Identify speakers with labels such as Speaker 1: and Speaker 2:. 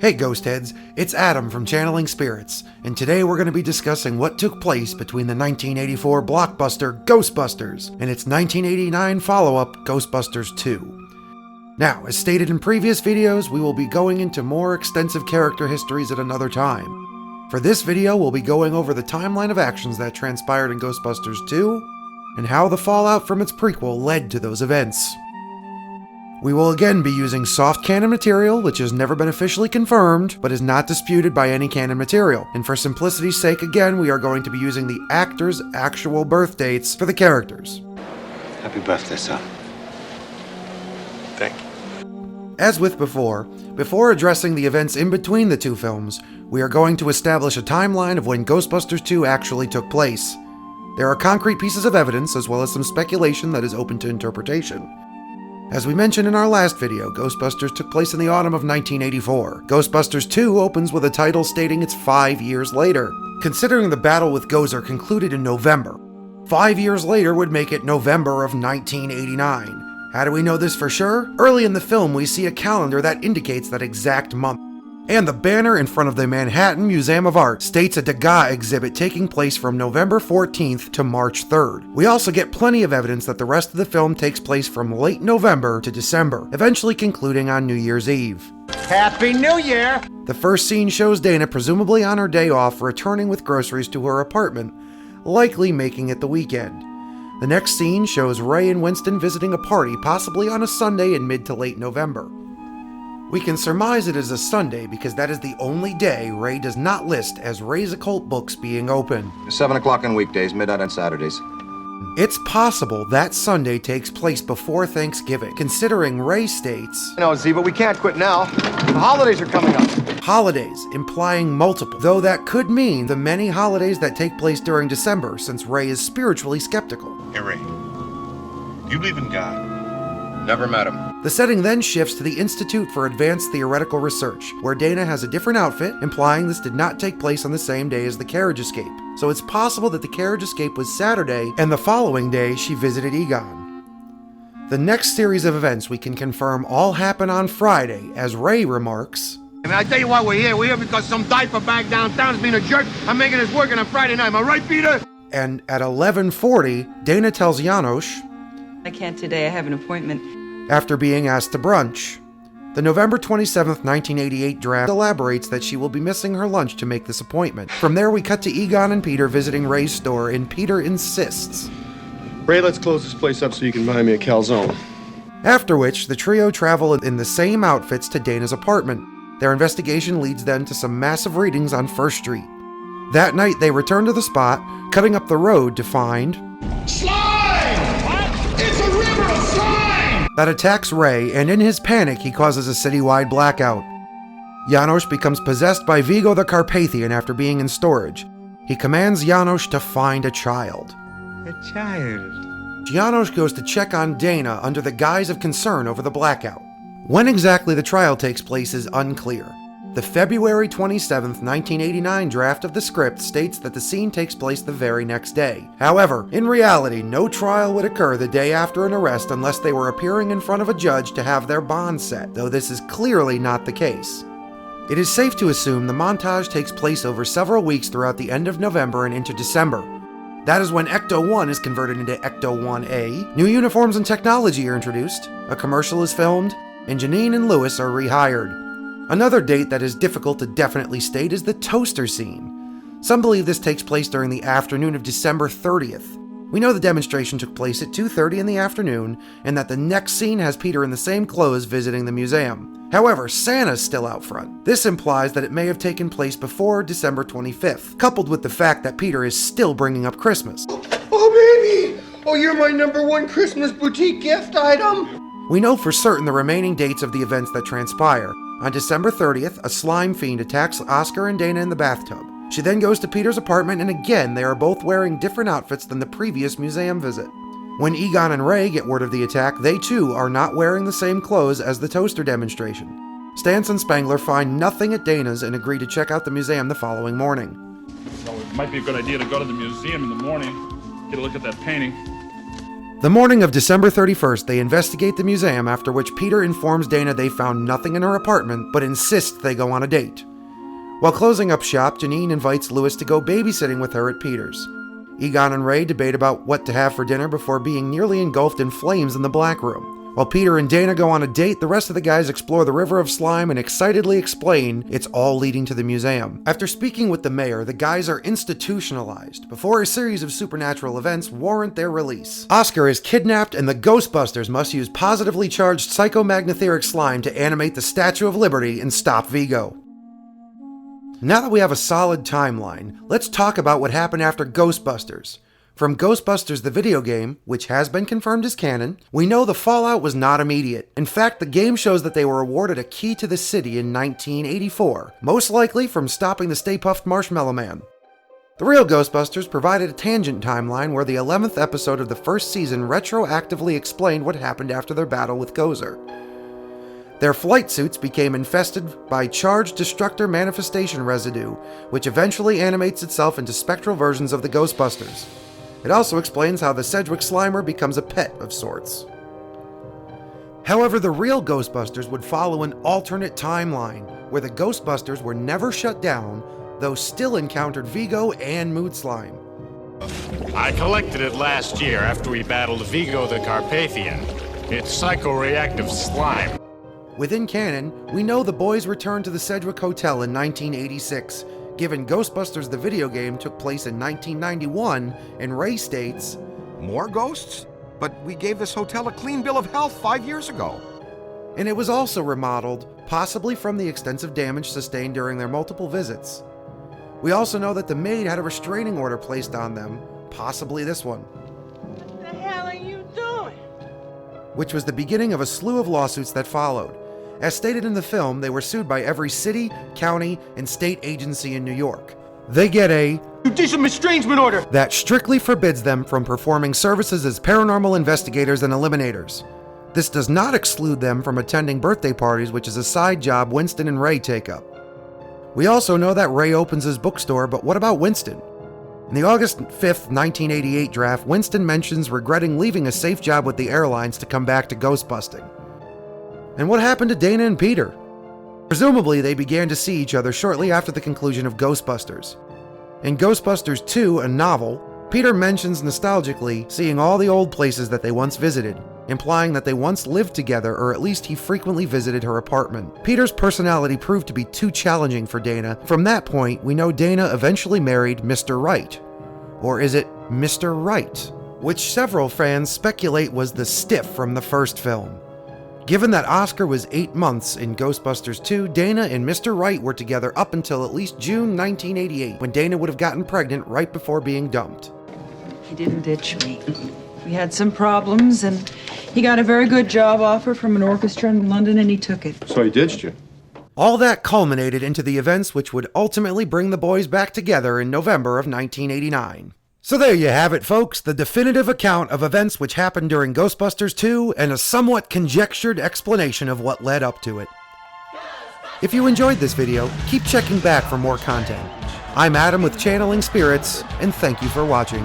Speaker 1: Hey Ghost Heads, it's Adam from Channeling Spirits, and today we're going to be discussing what took place between the 1984 blockbuster Ghostbusters and its 1989 follow-up Ghostbusters II. Now, as stated in previous videos, we will be going into more extensive character histories at another time. For this video, we'll be going over the timeline of actions that transpired in Ghostbusters II, and how the fallout from its prequel led to those events. We will again be using soft canon material, which has never been officially confirmed, but is not disputed by any canon material. And for simplicity's sake, again, we are going to be using the actors' actual birth dates for the characters.
Speaker 2: Happy birthday, son. Thank you.
Speaker 1: As with before addressing the events in between the two films, we are going to establish a timeline of when Ghostbusters 2 actually took place. There are concrete pieces of evidence, as well as some speculation that is open to interpretation. As we mentioned in our last video, Ghostbusters took place in the autumn of 1984. Ghostbusters 2 opens with a title stating it's 5 years later. Considering the battle with Gozer concluded in November, 5 years later would make it November of 1989. How do we know this for sure? Early in the film, we see a calendar that indicates that exact month. And the banner in front of the Manhattan Museum of Art states a Degas exhibit taking place from November 14th to March 3rd. We also get plenty of evidence that the rest of the film takes place from late November to December, eventually concluding on New Year's Eve.
Speaker 3: Happy New Year!
Speaker 1: The first scene shows Dana presumably on her day off returning with groceries to her apartment, likely making it the weekend. The next scene shows Ray and Winston visiting a party, possibly on a Sunday in mid to late November. We can surmise it is a Sunday because that is the only day Ray does not list as Ray's occult books being open.
Speaker 4: 7 o'clock on weekdays, midnight on Saturdays.
Speaker 1: It's possible that Sunday takes place before Thanksgiving, considering Ray states,
Speaker 3: No, Z, but we can't quit now. The holidays are coming up.
Speaker 1: holidays, implying multiple, though that could mean the many holidays that take place during December, since Ray is spiritually skeptical.
Speaker 2: Hey, Ray. Do you believe in God?
Speaker 4: Never met him.
Speaker 1: The setting then shifts to the Institute for Advanced Theoretical Research, where Dana has a different outfit, implying this did not take place on the same day as the carriage escape. So it's possible that the carriage escape was Saturday, and the following day she visited Egon. The next series of events we can confirm all happen on Friday, as Ray remarks,
Speaker 3: I tell you why we're here. We're here because some diaper bag downtown is being a jerk. I'm making us working on Friday night. Am I right, Peter?
Speaker 1: and at 11:40, Dana tells Janosch,
Speaker 5: I can't today, I have an appointment.
Speaker 1: after being asked to brunch. The November 27th, 1988 draft elaborates that she will be missing her lunch to make this appointment. From there, we cut to Egon and Peter visiting Ray's store, and Peter insists.
Speaker 6: Ray, let's close this place up so you can buy me a calzone.
Speaker 1: After which, the trio travel in the same outfits to Dana's apartment. Their investigation leads them to some massive readings on First Street. That night, they return to the spot, cutting up the road to find
Speaker 7: Slime! What? It's a river of slime!
Speaker 1: that attacks Ray, and in his panic, he causes a citywide blackout. Janosch becomes possessed by Vigo the Carpathian after being in storage. He commands Janosch to find a child.
Speaker 3: A child.
Speaker 1: Janosch goes to check on Dana under the guise of concern over the blackout. When exactly the trial takes place is unclear. The February 27th, 1989 draft of the script states that the scene takes place the very next day. However, in reality, no trial would occur the day after an arrest unless they were appearing in front of a judge to have their bond set, though this is clearly not the case. It is safe to assume the montage takes place over several weeks throughout the end of November and into December. That is when Ecto-1 is converted into Ecto-1A, new uniforms and technology are introduced, a commercial is filmed, and Janine and Lewis are rehired. Another date that is difficult to definitely state is the toaster scene. Some believe this takes place during the afternoon of December 30th. We know the demonstration took place at 2:30 in the afternoon, and that the next scene has Peter in the same clothes visiting the museum. However, Santa's still out front. This implies that it may have taken place before December 25th, coupled with the fact that Peter is still bringing up Christmas.
Speaker 7: Oh, baby! Oh, you're my #1 Christmas boutique gift item!
Speaker 1: We know for certain the remaining dates of the events that transpire. On December 30th, a slime fiend attacks Oscar and Dana in the bathtub. She then goes to Peter's apartment, and again, they are both wearing different outfits than the previous museum visit. When Egon and Ray get word of the attack, they too are not wearing the same clothes as the toaster demonstration. Stantz and Spangler find nothing at Dana's and agree to check out the museum the following morning.
Speaker 8: Well, it might be a good idea to go to the museum in the morning, get a look at that painting.
Speaker 1: The morning of December 31st, they investigate the museum, after which Peter informs Dana they found nothing in her apartment, but insists they go on a date. While closing up shop, Janine invites Louis to go babysitting with her at Peter's. Egon and Ray debate about what to have for dinner before being nearly engulfed in flames in the black room. While Peter and Dana go on a date, the rest of the guys explore the river of slime and excitedly explain it's all leading to the museum. After speaking with the mayor, the guys are institutionalized before a series of supernatural events warrant their release. Oscar is kidnapped and the Ghostbusters must use positively charged psychomagnetheric slime to animate the Statue of Liberty and stop Vigo. Now that we have a solid timeline, let's talk about what happened after Ghostbusters. From Ghostbusters the video game, which has been confirmed as canon, we know the fallout was not immediate. In fact, the game shows that they were awarded a key to the city in 1984, most likely from stopping the Stay Puft Marshmallow Man. The real Ghostbusters provided a tangent timeline where the 11th episode of the first season retroactively explained what happened after their battle with Gozer. Their flight suits became infested by charged destructor manifestation residue, which eventually animates itself into spectral versions of the Ghostbusters. It also explains how the Sedgwick Slimer becomes a pet of sorts. However, the real Ghostbusters would follow an alternate timeline, where the Ghostbusters were never shut down, though still encountered Vigo and Mood Slime.
Speaker 8: I collected it last year after we battled Vigo the Carpathian. It's psychoreactive slime.
Speaker 1: Within canon, we know the boys returned to the Sedgwick Hotel in 1986, given Ghostbusters the video game took place in 1991, and Ray states,
Speaker 9: "More ghosts? But we gave this hotel a clean bill of health 5 years ago."
Speaker 1: And it was also remodeled, possibly from the extensive damage sustained during their multiple visits. We also know that the maid had a restraining order placed on them, possibly this one.
Speaker 10: What the hell are you doing?
Speaker 1: Which was the beginning of a slew of lawsuits that followed. As stated in the film, they were sued by every city, county, and state agency in New York. They get a
Speaker 3: Judicial estrangement order
Speaker 1: that strictly forbids them from performing services as paranormal investigators and eliminators. This does not exclude them from attending birthday parties, which is a side job Winston and Ray take up. We also know that Ray opens his bookstore, but what about Winston? In the August 5th, 1988 draft, Winston mentions regretting leaving a safe job with the airlines to come back to ghostbusting. And what happened to Dana and Peter? Presumably, they began to see each other shortly after the conclusion of Ghostbusters. In Ghostbusters II, a novel, Peter mentions nostalgically seeing all the old places that they once visited, implying that they once lived together, or at least he frequently visited her apartment. Peter's personality proved to be too challenging for Dana. From that point, we know Dana eventually married Mr. Right. Or is it Mr. Right? Which several fans speculate was the Stiff from the first film. Given that Oscar was 8 months in Ghostbusters 2, Dana and Mr. Right were together up until at least June 1988, when Dana would have gotten pregnant right before being dumped.
Speaker 5: He didn't ditch me. We had some problems, and he got a very good job offer from an orchestra in London, and he took it.
Speaker 6: So he ditched you.
Speaker 1: All that culminated into the events which would ultimately bring the boys back together in November of 1989. So there you have it, folks, the definitive account of events which happened during Ghostbusters 2 and a somewhat conjectured explanation of what led up to it. If you enjoyed this video, keep checking back for more content. I'm Adam with Channeling Spirits, and thank you for watching.